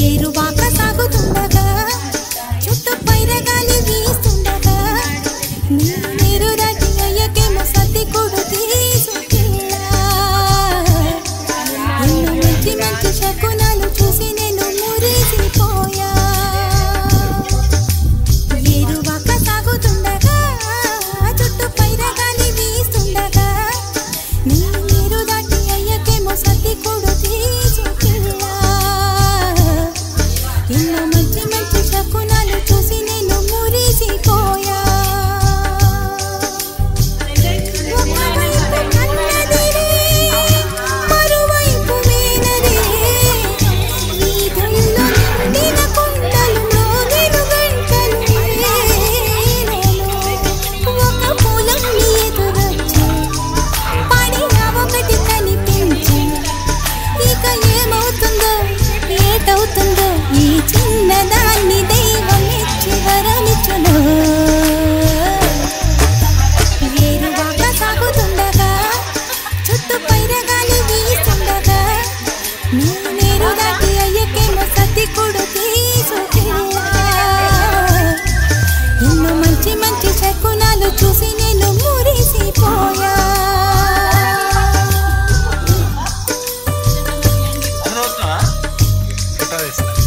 ఏరువాక సాగుతుండగా చుట్టూ పైరగాలి వీస్తుండగా నీరు దాటి అయ్యకేమో సతి కొడు తీసుకెళ్ళా ఎన్నో మంచి మంచి శకునాలు చూసి నేను మురిసిపోయా ఏరువాక సాగుతుండగా చుట్టూ పైరగాలి వీస్తుండగా నీరు దాటి అయ్యకేమో సతి కొడు తీసుకెళ్ళా ఎన్నో మంచి మంచి శకునాలు చూసి నేను మురిసిపోయా ఒకవైపు కన్నదిరే మరువైపు వీణదే వీధుల్లో నిండిన కుండలు మోగెను గంటలు ఒక పొలంని ఎదురొచ్చి పడిన ఒకటి కనిపించి ఇక ఏమవుతుందో ఏటవుతుందో ఈ చిన్నదాన్ని దైవమిచ్చి వరమిచ్చును ఏరువాక సాగుతుండగా చుట్టూ పైరగాలి వీస్తుండగా నీరు దాటి అయ్యకేమో సతి కొడు తీసుకెళ్ళా ఎన్నో మంచి మంచి శకునాలు చూసి నేను మురిసిపోయా Otra vez.